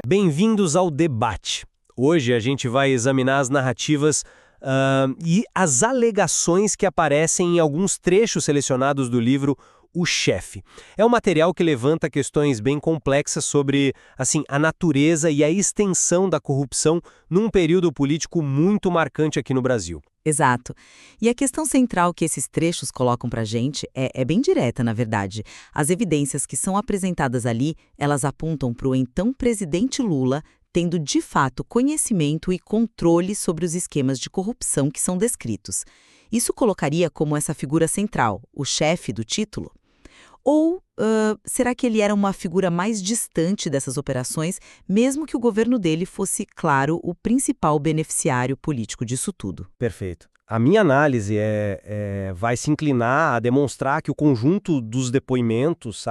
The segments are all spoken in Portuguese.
Bem-vindos ao debate. Hoje a gente vai examinar as narrativas e as alegações que aparecem em alguns trechos selecionados do livro O Chefe. É um material que levanta questões bem complexas sobre, a natureza e a extensão da corrupção num período político muito marcante aqui no Brasil. Exato. E a questão central que esses trechos colocam pra gente é bem direta, na verdade. As evidências que são apresentadas ali, elas apontam para o então presidente Lula tendo de fato conhecimento e controle sobre os esquemas de corrupção que são descritos. Isso colocaria como essa figura central, o chefe do título? Ou será que ele era uma figura mais distante dessas operações, mesmo que o governo dele fosse, claro, o principal beneficiário político disso tudo? Perfeito. A minha análise vai se inclinar a demonstrar que o conjunto dos depoimentos,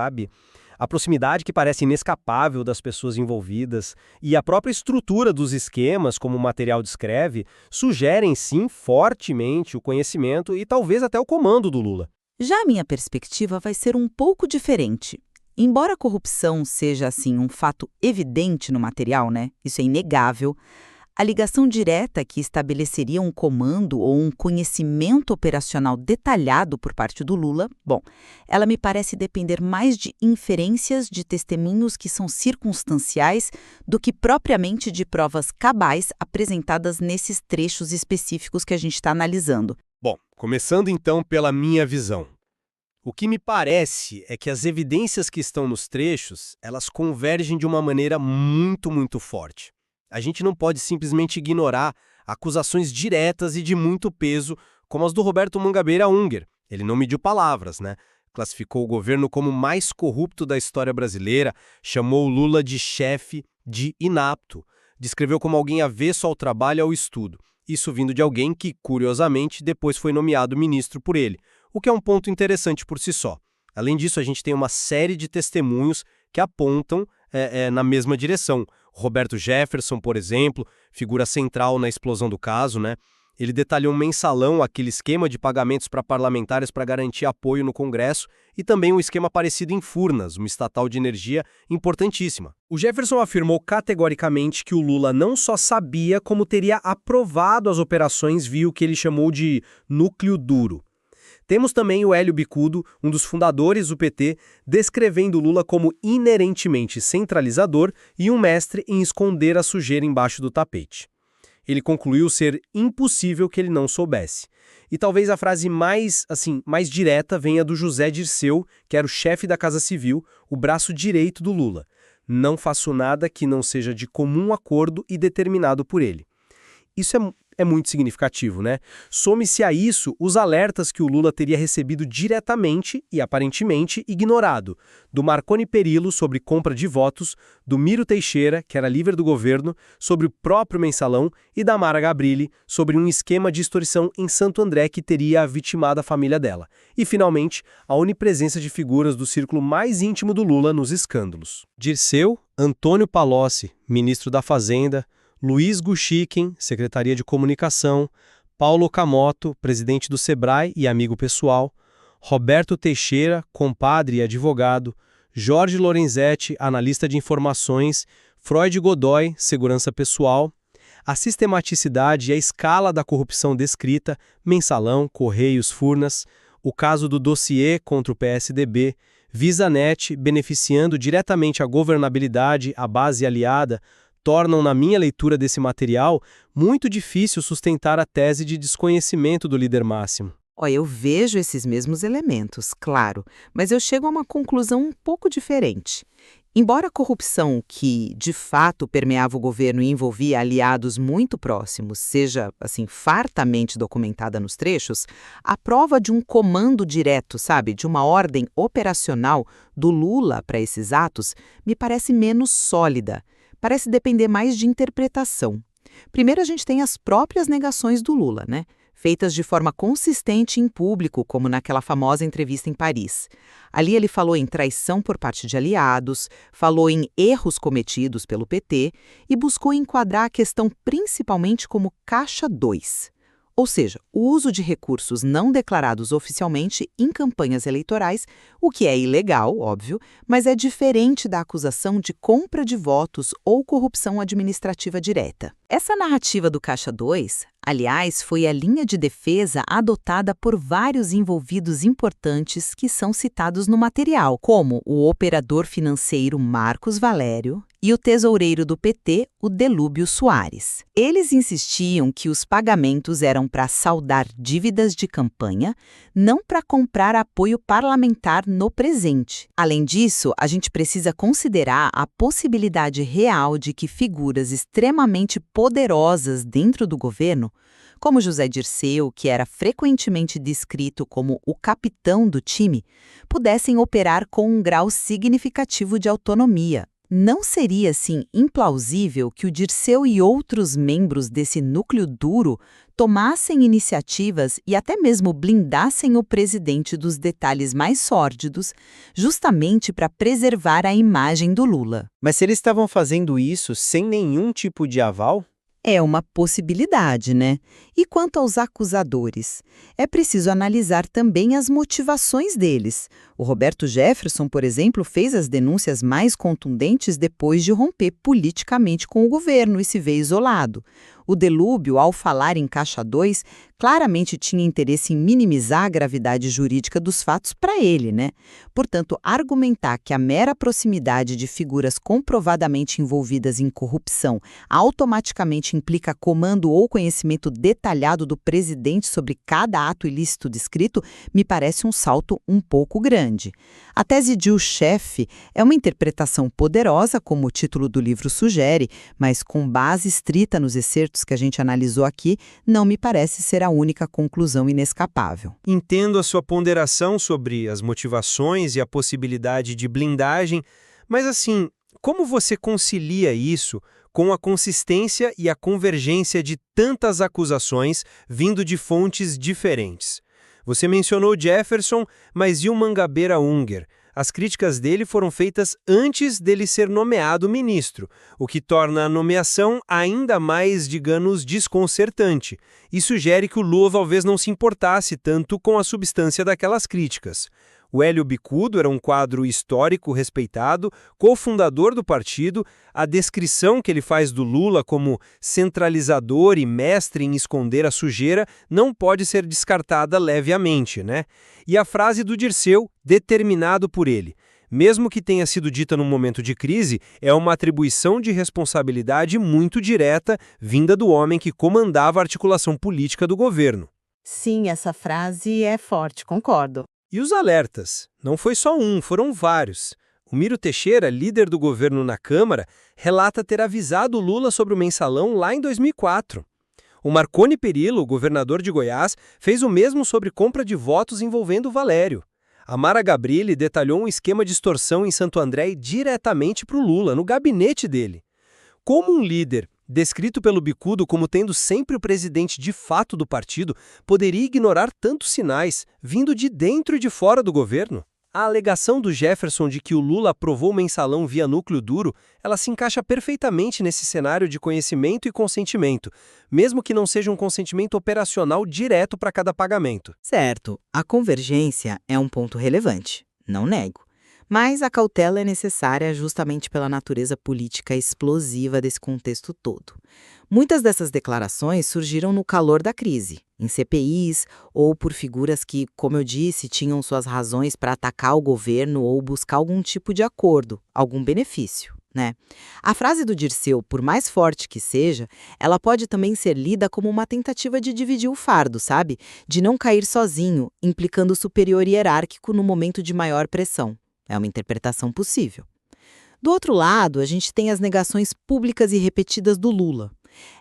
a proximidade que parece inescapável das pessoas envolvidas e a própria estrutura dos esquemas, como o material descreve, sugerem sim fortemente o conhecimento e talvez até o comando do Lula. Já a minha perspectiva vai ser um pouco diferente. Embora a corrupção seja, um fato evidente no material, isso é inegável, a ligação direta que estabeleceria um comando ou um conhecimento operacional detalhado por parte do Lula, ela me parece depender mais de inferências de testemunhos que são circunstanciais do que propriamente de provas cabais apresentadas nesses trechos específicos que a gente está analisando. Bom, começando então pela minha visão. O que me parece é que as evidências que estão nos trechos, elas convergem de uma maneira muito forte. A gente não pode simplesmente ignorar acusações diretas e de muito peso, como as do Roberto Mangabeira Unger. Ele não mediu palavras, Classificou o governo como o mais corrupto da história brasileira, chamou o Lula de chefe, de inapto, descreveu como alguém avesso ao trabalho e ao estudo. Isso vindo de alguém que, curiosamente, depois foi nomeado ministro por ele, o que é um ponto interessante por si só. Além disso, a gente tem uma série de testemunhos que apontam na mesma direção. Roberto Jefferson, por exemplo, figura central na explosão do caso, Ele detalhou um mensalão, aquele esquema de pagamentos para parlamentares para garantir apoio no Congresso, e também um esquema parecido em Furnas, uma estatal de energia importantíssima. O Jefferson afirmou categoricamente que o Lula não só sabia, como teria aprovado as operações via o que ele chamou de núcleo duro. Temos também o Hélio Bicudo, um dos fundadores do PT, descrevendo Lula como inerentemente centralizador e um mestre em esconder a sujeira embaixo do tapete. Ele concluiu ser impossível que ele não soubesse. E talvez a frase mais direta venha do José Dirceu, que era o chefe da Casa Civil, o braço direito do Lula. Não faço nada que não seja de comum acordo e determinado por ele. Isso é muito significativo, Some-se a isso os alertas que o Lula teria recebido diretamente e aparentemente ignorado, do Marconi Perillo sobre compra de votos, do Miro Teixeira, que era líder do governo, sobre o próprio mensalão, e da Mara Gabrilli, sobre um esquema de extorsão em Santo André que teria vitimado a família dela. E, finalmente, a onipresença de figuras do círculo mais íntimo do Lula nos escândalos. Dirceu, Antônio Palocci, ministro da Fazenda, Luiz Guxiquem, Secretaria de Comunicação, Paulo Camoto, presidente do Sebrae e amigo pessoal, Roberto Teixeira, compadre e advogado, Jorge Lorenzetti, analista de informações, Freud Godoy, segurança pessoal, a sistematicidade e a escala da corrupção descrita, mensalão, Correios, Furnas, o caso do dossiê contra o PSDB, VisaNet, beneficiando diretamente a governabilidade, a base aliada, tornam, na minha leitura desse material, muito difícil sustentar a tese de desconhecimento do líder máximo. Eu vejo esses mesmos elementos, claro, mas eu chego a uma conclusão um pouco diferente. Embora a corrupção que, de fato, permeava o governo e envolvia aliados muito próximos seja, fartamente documentada nos trechos, a prova de um comando direto, de uma ordem operacional do Lula para esses atos, me parece menos sólida. Parece depender mais de interpretação. Primeiro, a gente tem as próprias negações do Lula, feitas de forma consistente em público, como naquela famosa entrevista em Paris. Ali ele falou em traição por parte de aliados, falou em erros cometidos pelo PT e buscou enquadrar a questão principalmente como caixa 2. Ou seja, o uso de recursos não declarados oficialmente em campanhas eleitorais, o que é ilegal, óbvio, mas é diferente da acusação de compra de votos ou corrupção administrativa direta. Essa narrativa do Caixa 2, aliás, foi a linha de defesa adotada por vários envolvidos importantes que são citados no material, como o operador financeiro Marcos Valério e o tesoureiro do PT, o Delúbio Soares. Eles insistiam que os pagamentos eram para saldar dívidas de campanha, não para comprar apoio parlamentar no presente. Além disso, a gente precisa considerar a possibilidade real de que figuras extremamente poderosas dentro do governo, como José Dirceu, que era frequentemente descrito como o capitão do time, pudessem operar com um grau significativo de autonomia. Não seria, assim, implausível que o Dirceu e outros membros desse núcleo duro tomassem iniciativas e até mesmo blindassem o presidente dos detalhes mais sórdidos, justamente para preservar a imagem do Lula? Mas se eles estavam fazendo isso sem nenhum tipo de aval? É uma possibilidade, né? E quanto aos acusadores? É preciso analisar também as motivações deles. O Roberto Jefferson, por exemplo, fez as denúncias mais contundentes depois de romper politicamente com o governo e se ver isolado. O Delúbio, ao falar em Caixa 2, claramente tinha interesse em minimizar a gravidade jurídica dos fatos para ele, né? Portanto, argumentar que a mera proximidade de figuras comprovadamente envolvidas em corrupção automaticamente implica comando ou conhecimento detalhado do presidente sobre cada ato ilícito descrito me parece um salto um pouco grande. A tese de o chefe é uma interpretação poderosa, como o título do livro sugere, mas com base estrita nos excertos que a gente analisou aqui, não me parece ser a única conclusão inescapável. Entendo a sua ponderação sobre as motivações e a possibilidade de blindagem, mas assim, como você concilia isso com a consistência e a convergência de tantas acusações vindo de fontes diferentes? Você mencionou Jefferson, mas e o Mangabeira Unger? As críticas dele foram feitas antes dele ser nomeado ministro, o que torna a nomeação ainda mais, digamos, desconcertante, e sugere que o Lula talvez não se importasse tanto com a substância daquelas críticas. O Hélio Bicudo era um quadro histórico respeitado, cofundador do partido. A descrição que ele faz do Lula como centralizador e mestre em esconder a sujeira não pode ser descartada levemente, né? E a frase do Dirceu, determinado por ele, mesmo que tenha sido dita num momento de crise, é uma atribuição de responsabilidade muito direta vinda do homem que comandava a articulação política do governo. Sim, essa frase é forte, concordo. E os alertas? Não foi só um, foram vários. O Miro Teixeira, líder do governo na Câmara, relata ter avisado o Lula sobre o mensalão lá em 2004. O Marconi Perillo, governador de Goiás, fez o mesmo sobre compra de votos envolvendo o Valério. A Mara Gabrilli detalhou um esquema de extorsão em Santo André diretamente para o Lula, no gabinete dele. Como um líder, descrito pelo Bicudo como tendo sempre o presidente de fato do partido, poderia ignorar tantos sinais, vindo de dentro e de fora do governo? A alegação do Jefferson de que o Lula aprovou o mensalão via núcleo duro, ela se encaixa perfeitamente nesse cenário de conhecimento e consentimento, mesmo que não seja um consentimento operacional direto para cada pagamento. Certo, a convergência é um ponto relevante, não nego. Mas a cautela é necessária justamente pela natureza política explosiva desse contexto todo. Muitas dessas declarações surgiram no calor da crise, em CPIs ou por figuras que, como eu disse, tinham suas razões para atacar o governo ou buscar algum tipo de acordo, algum benefício, né? A frase do Dirceu, por mais forte que seja, ela pode também ser lida como uma tentativa de dividir o fardo, sabe? De não cair sozinho, implicando o superior hierárquico no momento de maior pressão. É uma interpretação possível. Do outro lado, a gente tem as negações públicas e repetidas do Lula.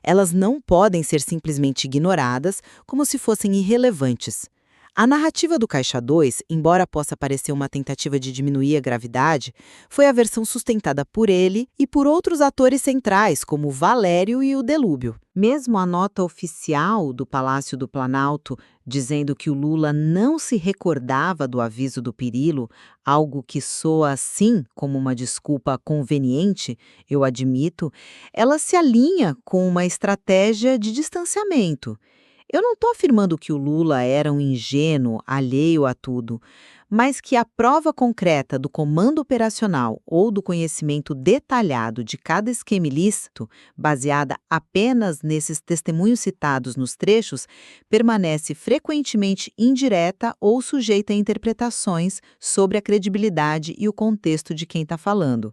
Elas não podem ser simplesmente ignoradas como se fossem irrelevantes. A narrativa do Caixa 2, embora possa parecer uma tentativa de diminuir a gravidade, foi a versão sustentada por ele e por outros atores centrais, como o Valério e o Delúbio. Mesmo a nota oficial do Palácio do Planalto, dizendo que o Lula não se recordava do aviso do Perillo, algo que soa assim como uma desculpa conveniente, eu admito, ela se alinha com uma estratégia de distanciamento. Eu não estou afirmando que o Lula era um ingênuo, alheio a tudo, mas que a prova concreta do comando operacional ou do conhecimento detalhado de cada esquema ilícito, baseada apenas nesses testemunhos citados nos trechos, permanece frequentemente indireta ou sujeita a interpretações sobre a credibilidade e o contexto de quem está falando.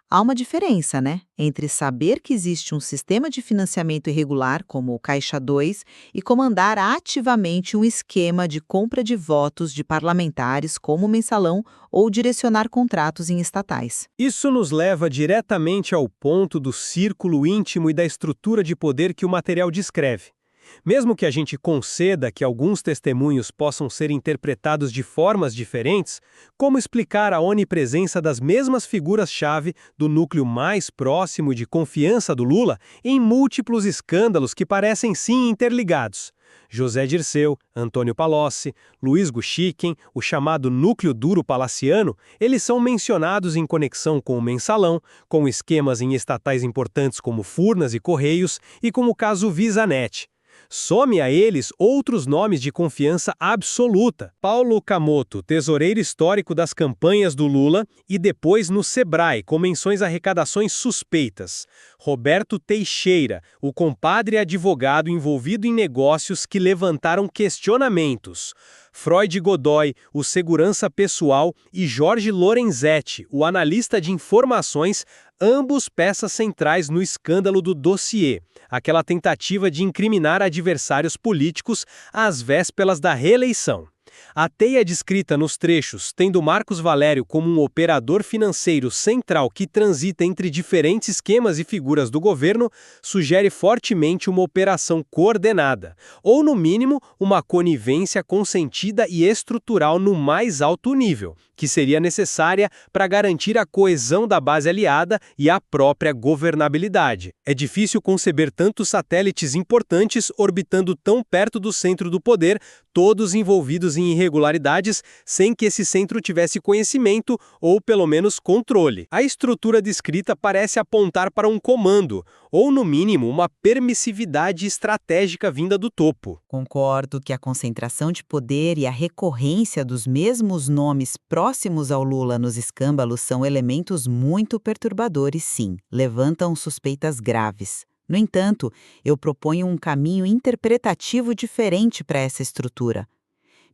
Há uma diferença, né, entre saber que existe um sistema de financiamento irregular, como o Caixa 2, e comandar ativamente um esquema de compra de votos de parlamentares, como o Mensalão, ou direcionar contratos em estatais. Isso nos leva diretamente ao ponto do círculo íntimo e da estrutura de poder que o material descreve. Mesmo que a gente conceda que alguns testemunhos possam ser interpretados de formas diferentes, como explicar a onipresença das mesmas figuras-chave do núcleo mais próximo e de confiança do Lula em múltiplos escândalos que parecem sim interligados? José Dirceu, Antônio Palocci, Luiz Guxiquem, o chamado núcleo duro palaciano, eles são mencionados em conexão com o Mensalão, com esquemas em estatais importantes como Furnas e Correios e com o caso VisaNet. Some a eles outros nomes de confiança absoluta. Paulo Camoto, tesoureiro histórico das campanhas do Lula, e depois no Sebrae, com menções a arrecadações suspeitas. Roberto Teixeira, o compadre advogado envolvido em negócios que levantaram questionamentos. Freud Godoy, o segurança pessoal, e Jorge Lorenzetti, o analista de informações, ambos peças centrais no escândalo do dossiê, aquela tentativa de incriminar adversários políticos às vésperas da reeleição. A teia descrita nos trechos, tendo Marcos Valério como um operador financeiro central que transita entre diferentes esquemas e figuras do governo, sugere fortemente uma operação coordenada, ou, no mínimo, uma conivência consentida e estrutural no mais alto nível, que seria necessária para garantir a coesão da base aliada e a própria governabilidade. É difícil conceber tantos satélites importantes orbitando tão perto do centro do poder, todos envolvidos em irregularidades, sem que esse centro tivesse conhecimento ou, pelo menos, controle. A estrutura descrita parece apontar para um comando, ou, no mínimo, uma permissividade estratégica vinda do topo. Concordo que a concentração de poder e a recorrência dos mesmos nomes próximos ao Lula nos escândalos são elementos muito perturbadores, sim, levantam suspeitas graves. No entanto, eu proponho um caminho interpretativo diferente para essa estrutura.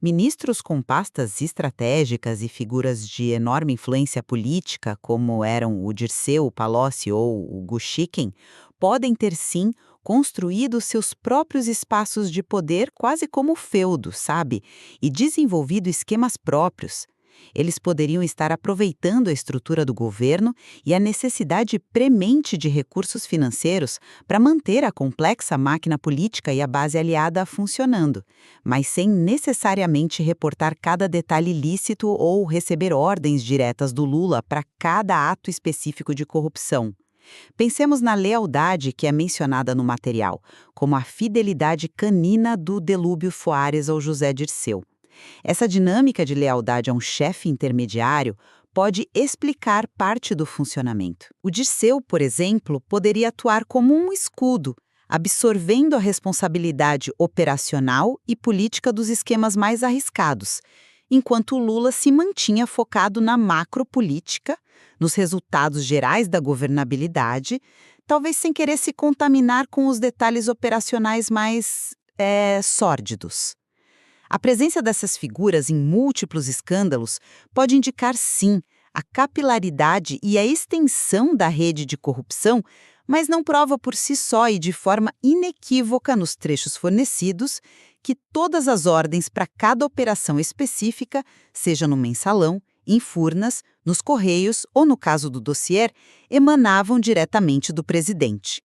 Ministros com pastas estratégicas e figuras de enorme influência política, como eram o Dirceu, o Palocci ou o Guxiquem, podem ter sim construído seus próprios espaços de poder quase como feudo, sabe? E desenvolvido esquemas próprios. Eles poderiam estar aproveitando a estrutura do governo e a necessidade premente de recursos financeiros para manter a complexa máquina política e a base aliada funcionando, mas sem necessariamente reportar cada detalhe ilícito ou receber ordens diretas do Lula para cada ato específico de corrupção. Pensemos na lealdade que é mencionada no material, como a fidelidade canina do Delúbio Soares ao José Dirceu. Essa dinâmica de lealdade a um chefe intermediário pode explicar parte do funcionamento. O Dirceu, por exemplo, poderia atuar como um escudo, absorvendo a responsabilidade operacional e política dos esquemas mais arriscados, enquanto o Lula se mantinha focado na macropolítica, nos resultados gerais da governabilidade, talvez sem querer se contaminar com os detalhes operacionais mais sórdidos. A presença dessas figuras em múltiplos escândalos pode indicar, sim, a capilaridade e a extensão da rede de corrupção, mas não prova por si só e de forma inequívoca nos trechos fornecidos que todas as ordens para cada operação específica, seja no Mensalão, em Furnas, nos Correios ou, no caso do dossiê, emanavam diretamente do presidente.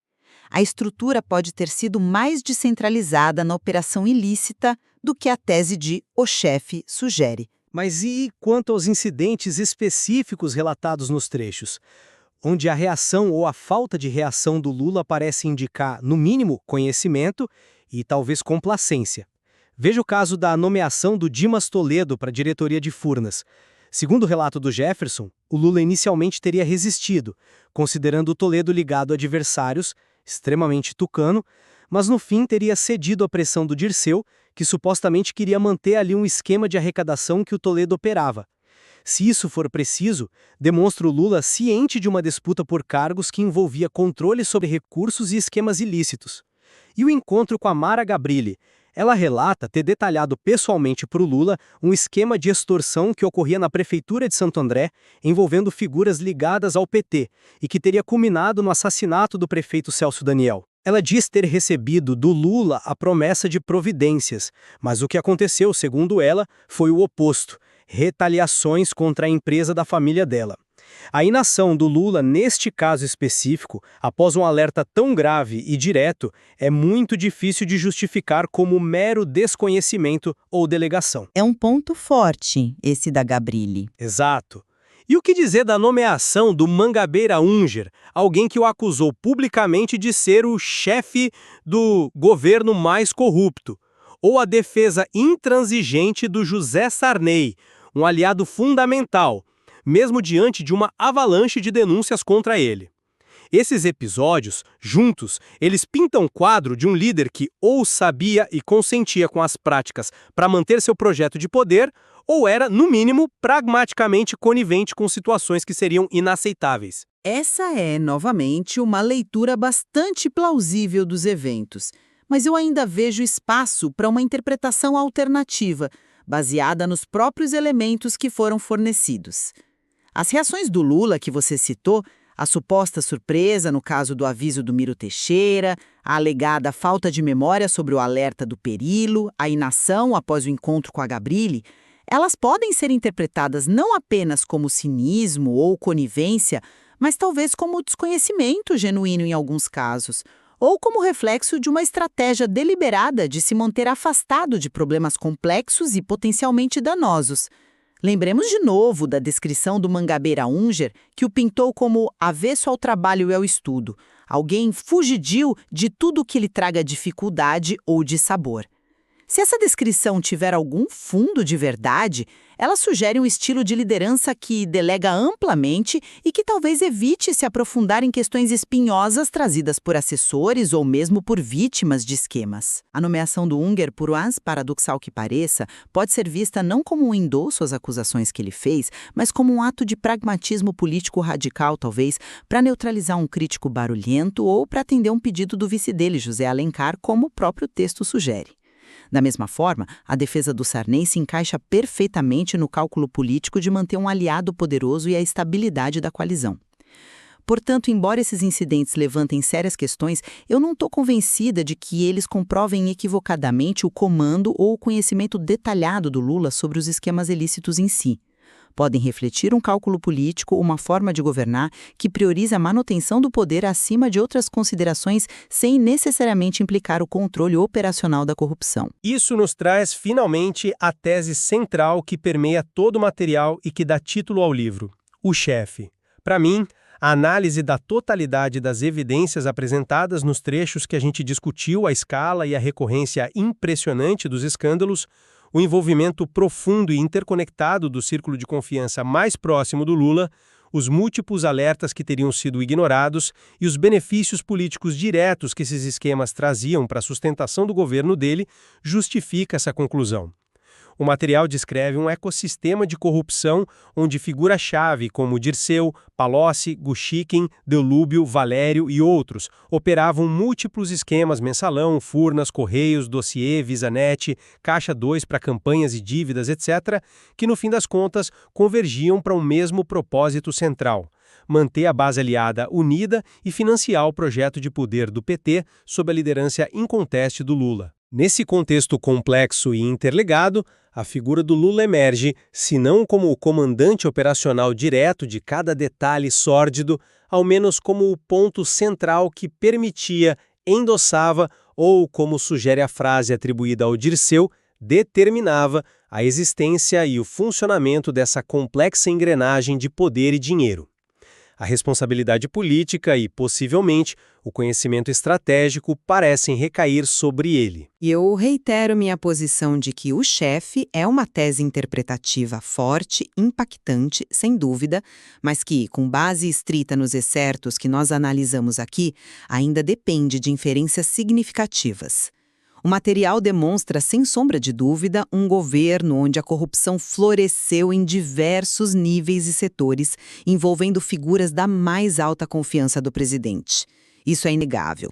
A estrutura pode ter sido mais descentralizada na operação ilícita do que a tese de o chefe sugere. Mas e quanto aos incidentes específicos relatados nos trechos, onde a reação ou a falta de reação do Lula parece indicar, no mínimo, conhecimento e talvez complacência? Veja o caso da nomeação do Dimas Toledo para a diretoria de Furnas. Segundo o relato do Jefferson, o Lula inicialmente teria resistido, considerando o Toledo ligado a adversários, extremamente tucano, mas no fim teria cedido à pressão do Dirceu, que supostamente queria manter ali um esquema de arrecadação que o Toledo operava. Se isso for preciso, demonstra o Lula ciente de uma disputa por cargos que envolvia controle sobre recursos e esquemas ilícitos. E o encontro com a Mara Gabrilli? Ela relata ter detalhado pessoalmente para o Lula um esquema de extorsão que ocorria na Prefeitura de Santo André, envolvendo figuras ligadas ao PT, e que teria culminado no assassinato do prefeito Celso Daniel. Ela diz ter recebido do Lula a promessa de providências, mas o que aconteceu, segundo ela, foi o oposto: retaliações contra a empresa da família dela. A inação do Lula, neste caso específico, após um alerta tão grave e direto, é muito difícil de justificar como mero desconhecimento ou delegação. É um ponto forte, esse da Gabrilli. Exato. E o que dizer da nomeação do Mangabeira Unger, alguém que o acusou publicamente de ser o chefe do governo mais corrupto? Ou a defesa intransigente do José Sarney, um aliado fundamental, mesmo diante de uma avalanche de denúncias contra ele? Esses episódios, juntos, eles pintam o quadro de um líder que ou sabia e consentia com as práticas para manter seu projeto de poder, ou era, no mínimo, pragmaticamente conivente com situações que seriam inaceitáveis. Essa é, novamente, uma leitura bastante plausível dos eventos, mas eu ainda vejo espaço para uma interpretação alternativa, baseada nos próprios elementos que foram fornecidos. As reações do Lula que você citou, a suposta surpresa no caso do aviso do Miro Teixeira, a alegada falta de memória sobre o alerta do Perilo, a inação após o encontro com a Gabrilli, elas podem ser interpretadas não apenas como cinismo ou conivência, mas talvez como desconhecimento genuíno em alguns casos, ou como reflexo de uma estratégia deliberada de se manter afastado de problemas complexos e potencialmente danosos. Lembremos de novo da descrição do Mangabeira Unger, que o pintou como avesso ao trabalho e ao estudo, alguém fugidio de tudo que lhe traga dificuldade ou dissabor. Se essa descrição tiver algum fundo de verdade, ela sugere um estilo de liderança que delega amplamente e que talvez evite se aprofundar em questões espinhosas trazidas por assessores ou mesmo por vítimas de esquemas. A nomeação do Unger, por mais paradoxal que pareça, pode ser vista não como um endosso às acusações que ele fez, mas como um ato de pragmatismo político radical, talvez, para neutralizar um crítico barulhento ou para atender um pedido do vice dele, José Alencar, como o próprio texto sugere. Da mesma forma, a defesa do Sarney se encaixa perfeitamente no cálculo político de manter um aliado poderoso e a estabilidade da coalizão. Portanto, embora esses incidentes levantem sérias questões, eu não estou convencida de que eles comprovem equivocadamente o comando ou o conhecimento detalhado do Lula sobre os esquemas ilícitos em si. Podem refletir um cálculo político, uma forma de governar que prioriza a manutenção do poder acima de outras considerações sem necessariamente implicar o controle operacional da corrupção. Isso nos traz, finalmente, a tese central que permeia todo o material e que dá título ao livro: o chefe. Para mim, a análise da totalidade das evidências apresentadas nos trechos que a gente discutiu, a escala e a recorrência impressionante dos escândalos, o envolvimento profundo e interconectado do círculo de confiança mais próximo do Lula, os múltiplos alertas que teriam sido ignorados e os benefícios políticos diretos que esses esquemas traziam para a sustentação do governo dele, justifica essa conclusão. O material descreve um ecossistema de corrupção onde figuras-chave como Dirceu, Palocci, Guxiquem, Delúbio, Valério e outros operavam múltiplos esquemas mensalão, Furnas, Correios, Dossiê, VisaNet, Caixa 2 para campanhas e dívidas, etc., que no fim das contas convergiam para um mesmo propósito central: manter a base aliada unida e financiar o projeto de poder do PT sob a liderança inconteste do Lula. Nesse contexto complexo e interligado, a figura do Lula emerge, se não como o comandante operacional direto de cada detalhe sórdido, ao menos como o ponto central que permitia, endossava ou, como sugere a frase atribuída ao Dirceu, determinava a existência e o funcionamento dessa complexa engrenagem de poder e dinheiro. A responsabilidade política e, possivelmente, o conhecimento estratégico parecem recair sobre ele. E eu reitero minha posição de que o chefe é uma tese interpretativa forte, impactante, sem dúvida, mas que, com base estrita nos excertos que nós analisamos aqui, ainda depende de inferências significativas. O material demonstra, sem sombra de dúvida, um governo onde a corrupção floresceu em diversos níveis e setores, envolvendo figuras da mais alta confiança do presidente. Isso é inegável.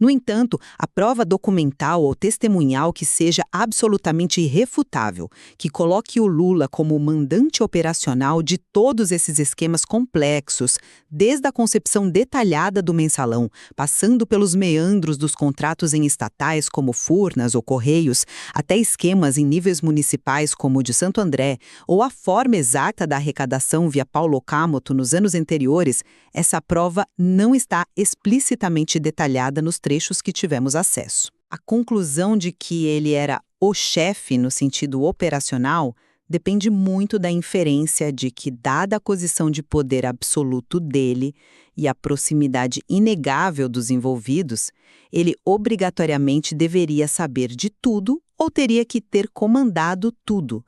No entanto, a prova documental ou testemunhal que seja absolutamente irrefutável, que coloque o Lula como o mandante operacional de todos esses esquemas complexos, desde a concepção detalhada do mensalão, passando pelos meandros dos contratos em estatais como Furnas ou Correios, até esquemas em níveis municipais como o de Santo André, ou a forma exata da arrecadação via Paulo Cámoto nos anos anteriores, essa prova não está explicitamente detalhada nos trechos que tivemos acesso. A conclusão de que ele era o chefe no sentido operacional depende muito da inferência de que, dada a posição de poder absoluto dele e a proximidade inegável dos envolvidos, ele obrigatoriamente deveria saber de tudo ou teria que ter comandado tudo.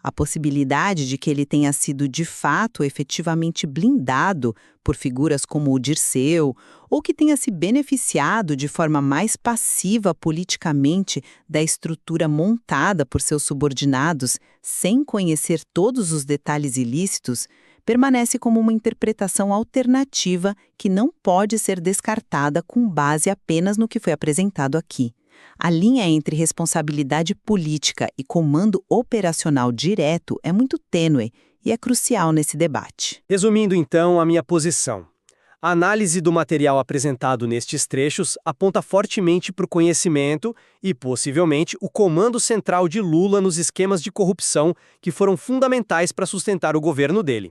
A possibilidade de que ele tenha sido de fato efetivamente blindado por figuras como o Dirceu, ou que tenha se beneficiado de forma mais passiva politicamente da estrutura montada por seus subordinados, sem conhecer todos os detalhes ilícitos, permanece como uma interpretação alternativa que não pode ser descartada com base apenas no que foi apresentado aqui. A linha entre responsabilidade política e comando operacional direto é muito tênue e é crucial nesse debate. Resumindo, então, a minha posição. A análise do material apresentado nestes trechos aponta fortemente para o conhecimento e, possivelmente, o comando central de Lula nos esquemas de corrupção que foram fundamentais para sustentar o governo dele.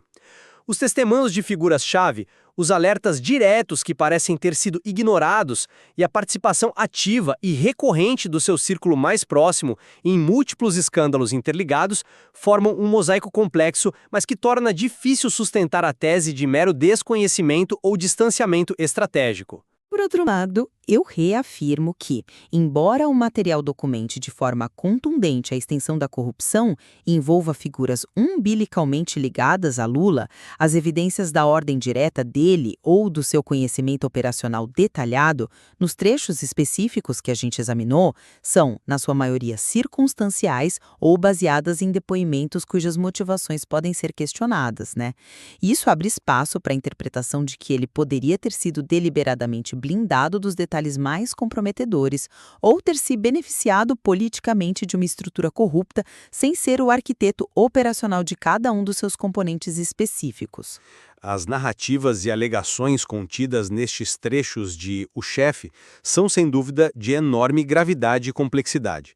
Os testemunhos de figuras-chave, os alertas diretos que parecem ter sido ignorados e a participação ativa e recorrente do seu círculo mais próximo em múltiplos escândalos interligados formam um mosaico complexo, mas que torna difícil sustentar a tese de mero desconhecimento ou distanciamento estratégico. Por outro lado, eu reafirmo que, embora o material documente de forma contundente a extensão da corrupção e envolva figuras umbilicalmente ligadas a Lula, as evidências da ordem direta dele ou do seu conhecimento operacional detalhado, nos trechos específicos que a gente examinou, são, na sua maioria, circunstanciais ou baseadas em depoimentos cujas motivações podem ser questionadas, né? Isso abre espaço para a interpretação de que ele poderia ter sido deliberadamente blindado dos detalhes mais comprometedores ou ter se beneficiado politicamente de uma estrutura corrupta sem ser o arquiteto operacional de cada um dos seus componentes específicos. As narrativas e alegações contidas nestes trechos de O Chefe são, sem dúvida, de enorme gravidade e complexidade.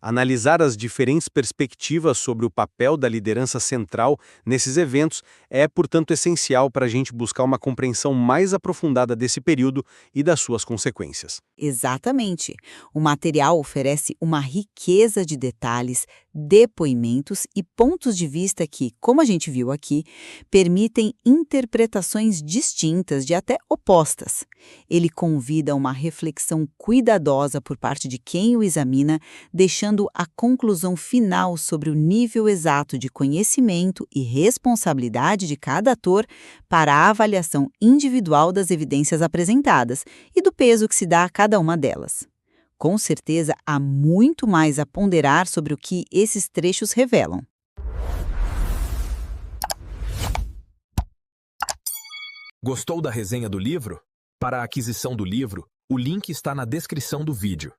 Analisar as diferentes perspectivas sobre o papel da liderança central nesses eventos é, portanto, essencial para a gente buscar uma compreensão mais aprofundada desse período e das suas consequências. Exatamente. O material oferece uma riqueza de detalhes, depoimentos e pontos de vista que, como a gente viu aqui, permitem interpretações distintas e até opostas. Ele convida a uma reflexão cuidadosa por parte de quem o examina, deixando a conclusão final sobre o nível exato de conhecimento e responsabilidade de cada ator para a avaliação individual das evidências apresentadas e do peso que se dá a cada uma delas. Com certeza, há muito mais a ponderar sobre o que esses trechos revelam. Gostou da resenha do livro? Para a aquisição do livro, o link está na descrição do vídeo.